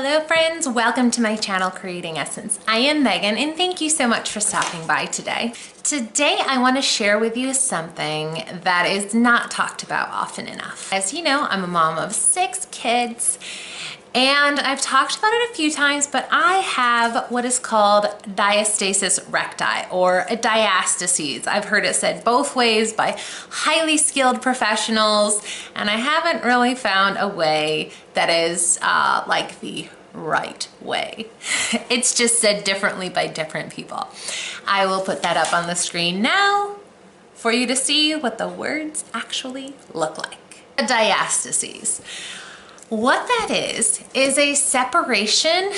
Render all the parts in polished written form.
Hello friends, welcome to my channel Creating Essence. I am Megan and thank you so much for stopping by today. Today I want to share with you something that is not talked about often enough. As you know, I'm a mom of 6 kids and I've talked about it a few times, but I have what is called diastasis recti or a diastasis. I've heard it said both ways by highly skilled professionals, and I haven't really found a way that is like the right way. It's just said differently by different people. I will put that up on the screen now for you to see what the words actually look like. A diastasis. What that is a separation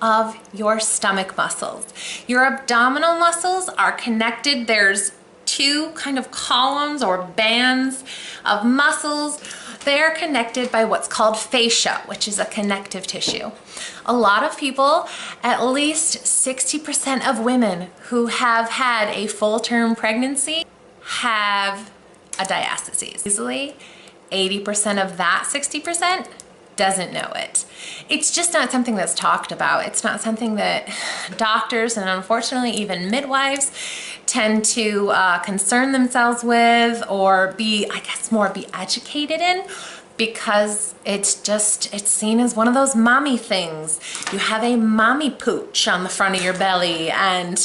of your stomach muscles. Your abdominal muscles are connected. There's 2 kind of columns or bands of muscles. They're connected by what's called fascia, which is a connective tissue. A lot of people, at least 60% of women who have had a full-term pregnancy have a diastasis. Easily, 80% of that 60% doesn't know it. It's just not something that's talked about. It's not something that doctors and unfortunately even midwives tend to concern themselves with or be educated in, because it's seen as one of those mommy things. You have a mommy pooch on the front of your belly, and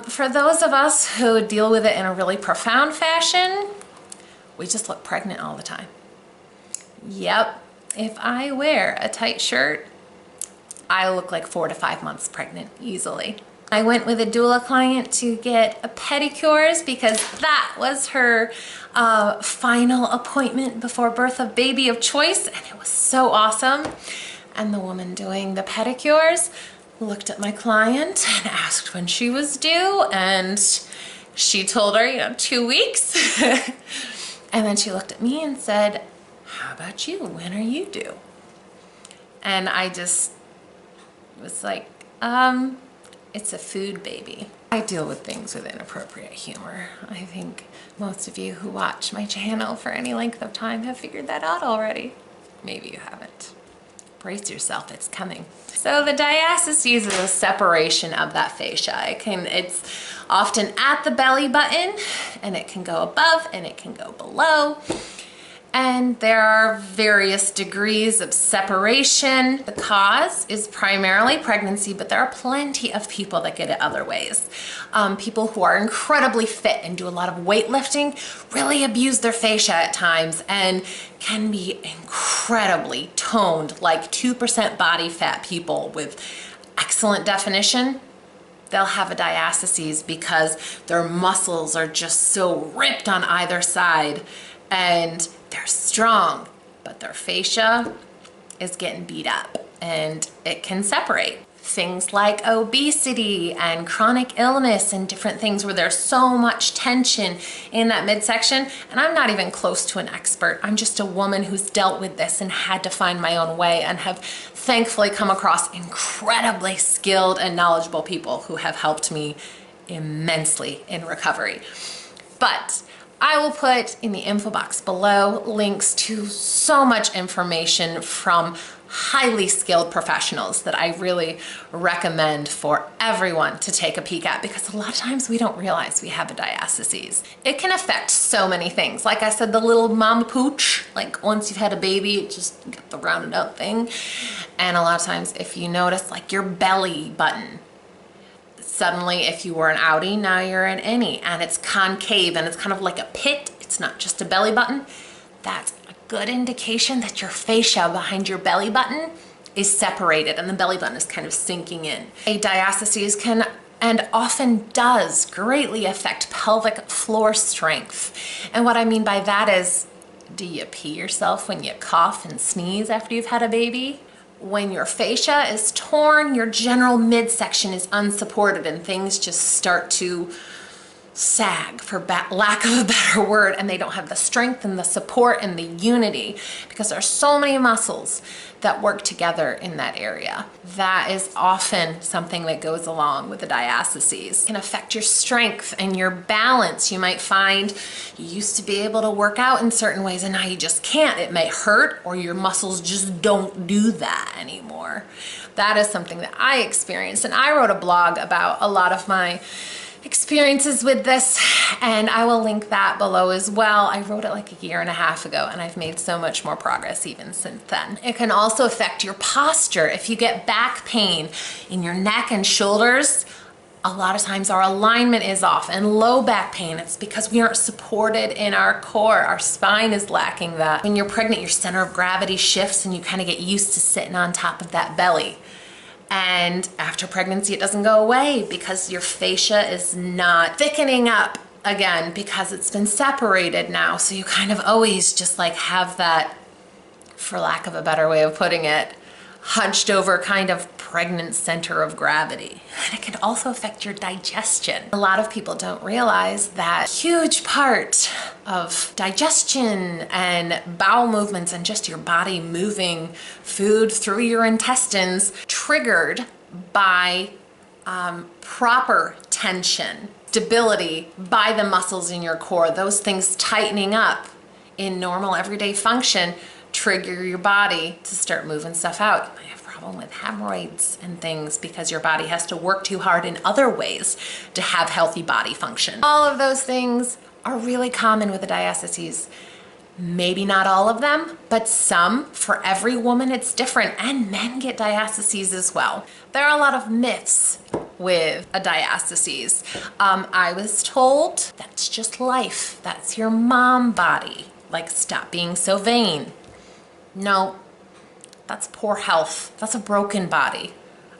for those of us who deal with it in a really profound fashion, we just look pregnant all the time. Yep. If I wear a tight shirt, I look like 4 to 5 months pregnant easily. I went with a doula client to get pedicures because that was her final appointment before birth of baby of choice, and it was so awesome. And the woman doing the pedicures looked at my client and asked when she was due, and she told her, 2 weeks. And then she looked at me and said, "How about you? When are you due?" And I just was like, it's a food baby. I deal with things with inappropriate humor. I think most of you who watch my channel for any length of time have figured that out already. Maybe you haven't. Brace yourself, it's coming. So the diastasis is a separation of that fascia. It's often at the belly button, and it can go above and it can go below. And there are various degrees of separation. The cause is primarily pregnancy, but there are plenty of people that get it other ways. People who are incredibly fit and do a lot of weightlifting really abuse their fascia at times and can be incredibly toned, like 2% body fat people with excellent definition. They'll have a diastasis because their muscles are just so ripped on either side, and they're strong, but their fascia is getting beat up and it can separate. Things like obesity and chronic illness and different things where there's so much tension in that midsection. And I'm not even close to an expert. I'm just a woman who's dealt with this and had to find my own way, and have thankfully come across incredibly skilled and knowledgeable people who have helped me immensely in recovery. But I will put in the info box below links to so much information from highly skilled professionals that I really recommend for everyone to take a peek at, because a lot of times we don't realize we have a diastasis. It can affect so many things. Like I said, the little mama pooch, like once you've had a baby, it just got the rounded out thing. And a lot of times if you notice like your belly button, suddenly, if you were an outie, now you're an innie, and it's concave and it's kind of like a pit. It's not just a belly button. That's a good indication that your fascia behind your belly button is separated and the belly button is kind of sinking in. A diastasis can, and often does, greatly affect pelvic floor strength. And what I mean by that is, do you pee yourself when you cough and sneeze after you've had a baby? When your fascia is torn, your general midsection is unsupported and things just start to sag, for lack of a better word, and they don't have the strength and the support and the unity because there's so many muscles that work together in that area. That is often something that goes along with the diastases. It can affect your strength and your balance. You might find you used to be able to work out in certain ways and now you just can't. It may hurt or your muscles just don't do that anymore. That is something that I experienced, and I wrote a blog about a lot of my experiences with this, and I will link that below as well. I wrote it like a year and a half ago, and I've made so much more progress even since then. It can also affect your posture. If you get back pain in your neck and shoulders, a lot of times our alignment is off. And low back pain, it's because we aren't supported in our core. Our spine is lacking that. When you're pregnant, your center of gravity shifts and you kind of get used to sitting on top of that belly. And after pregnancy, it doesn't go away because your fascia is not thickening up again because it's been separated now. So you kind of always just like have that, for lack of a better way of putting it, hunched over kind of pregnant center of gravity. And it can also affect your digestion. A lot of people don't realize that huge part of digestion and bowel movements and just your body moving food through your intestines triggered by proper tension, stability by the muscles in your core. Those things tightening up in normal everyday function trigger your body to start moving stuff out. You might have a problem with hemorrhoids and things because your body has to work too hard in other ways to have healthy body function. All of those things are really common with the diastases. Maybe not all of them, but some. For every woman it's different, and men get diastases as well. There are a lot of myths with a diastases. I was told that's just life. That's your mom body. Like, stop being so vain. No, that's poor health. That's a broken body.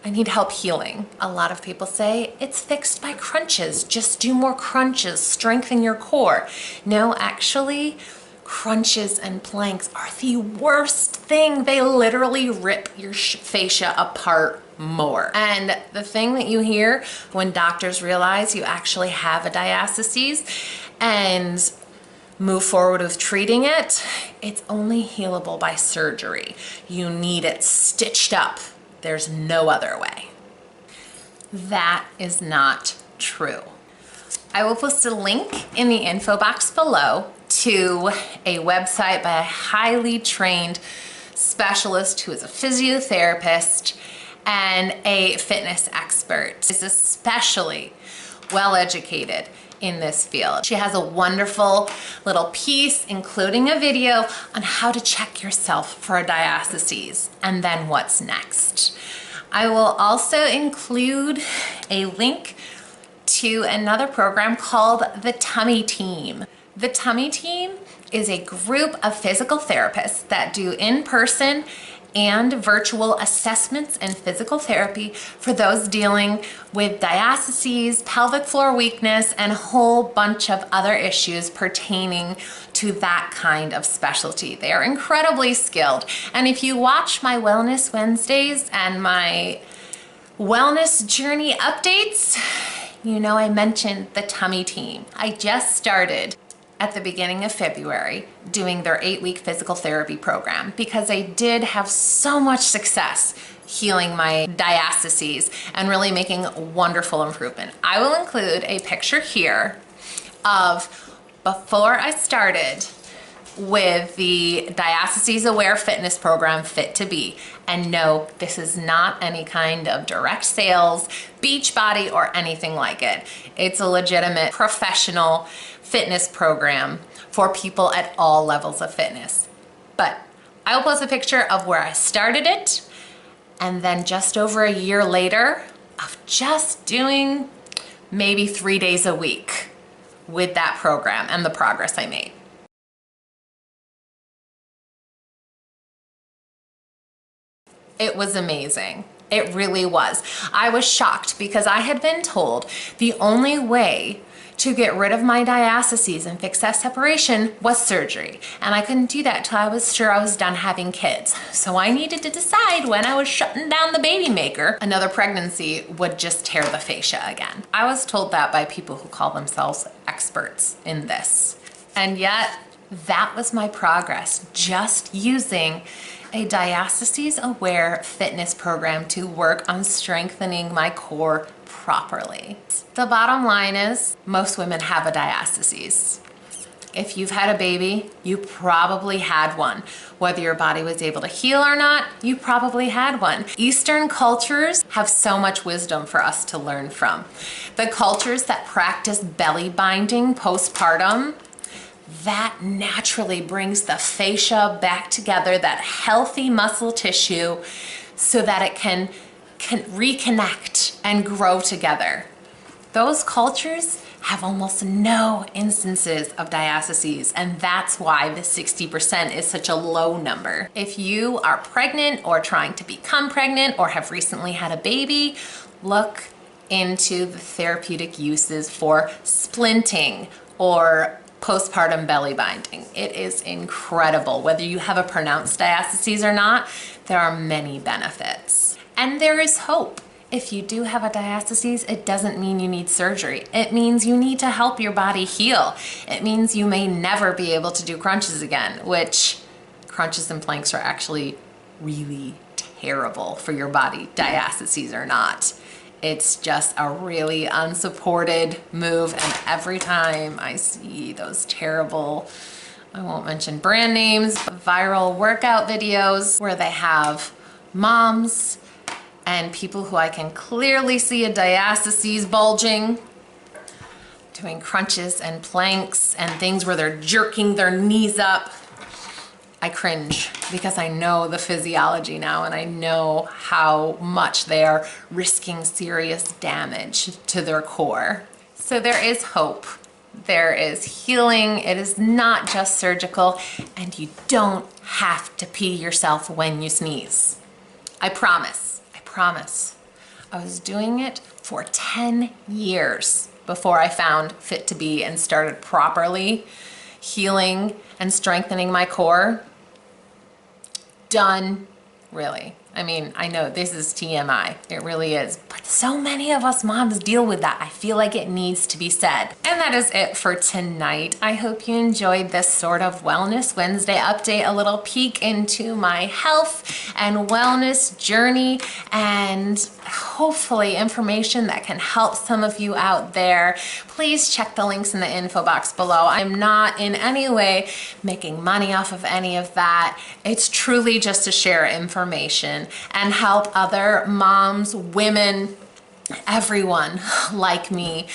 I need help healing. A lot of people say it's fixed by crunches. Just do more crunches, strengthen your core. No, actually, crunches and planks are the worst thing. They literally rip your fascia apart more. And the thing that you hear when doctors realize you actually have a diastases and move forward with treating it, it's only healable by surgery. You need it stitched up. There's no other way. That is not true. I will post a link in the info box below to a website by a highly trained specialist who is a physiotherapist and a fitness expert. Is especially well educated in this field. She has a wonderful little piece, including a video on how to check yourself for a diastases and then what's next. I will also include a link to another program called the Tummy Team. The Tummy Team is a group of physical therapists that do in-person and virtual assessments and physical therapy for those dealing with diastases, pelvic floor weakness, and a whole bunch of other issues pertaining to that kind of specialty. They are incredibly skilled. And if you watch my Wellness Wednesdays and my wellness journey updates, you know I mentioned the Tummy Team. I just started at the beginning of February doing their 8-week physical therapy program because I did have so much success healing my diastases and really making wonderful improvement. I will include a picture here of before I started with the Diastases Aware Fitness Program, Fit to Be. And no, this is not any kind of direct sales, Beachbody, or anything like it. It's a legitimate professional fitness program for people at all levels of fitness. But I will post a picture of where I started it, and then just over a year later of just doing maybe 3 days a week with that program and the progress I made. It was amazing. It really was. I was shocked because I had been told the only way to get rid of my diastasis and fix that separation was surgery. And I couldn't do that till I was sure I was done having kids. So I needed to decide when I was shutting down the baby maker, another pregnancy would just tear the fascia again. I was told that by people who call themselves experts in this. And yet, that was my progress, just using a diastasis-aware fitness program to work on strengthening my core properly. The bottom line is, most women have a diastasis. If you've had a baby, you probably had one. Whether your body was able to heal or not, you probably had one. Eastern cultures have so much wisdom for us to learn from. The cultures that practice belly binding postpartum, that naturally brings the fascia back together, that healthy muscle tissue, so that it can reconnect and grow together. Those cultures have almost no instances of diastasis, and that's why the 60% is such a low number. If you are pregnant or trying to become pregnant or have recently had a baby, look into the therapeutic uses for splinting or postpartum belly binding. It is incredible. Whether you have a pronounced diastasis or not, there are many benefits. And there is hope. If you do have a diastasis, it doesn't mean you need surgery. It means you need to help your body heal. It means you may never be able to do crunches again, which crunches and planks are actually really terrible for your body, diastasis or not. It's just a really unsupported move, and every time I see those terrible, I won't mention brand names, but viral workout videos where they have moms and people who I can clearly see a diastasis bulging, doing crunches and planks and things where they're jerking their knees up, I cringe because I know the physiology now and I know how much they are risking serious damage to their core. So there is hope. There is healing. It is not just surgical, and you don't have to pee yourself when you sneeze. I promise. I promise. I was doing it for 10 years before I found Fit to Be and started properly healing and strengthening my core. Done, really. I mean, I know this is TMI, it really is, but so many of us moms deal with that. I feel like it needs to be said. And that is it for tonight. I hope you enjoyed this sort of Wellness Wednesday update, a little peek into my health and wellness journey, and hopefully information that can help some of you out there. Please check the links in the info box below. I'm not in any way making money off of any of that. It's truly just to share information and help other moms, women, everyone like me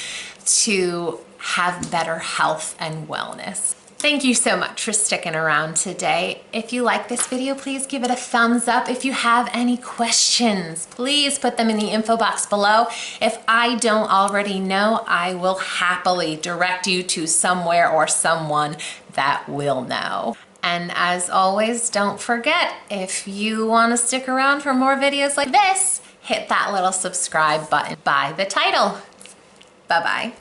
to have better health and wellness. Thank you so much for sticking around today. If you like this video, please give it a thumbs up. If you have any questions, please put them in the info box below. If I don't already know, I will happily direct you to somewhere or someone that will know. And as always, don't forget, if you want to stick around for more videos like this, hit that little subscribe button by the title. Bye-bye.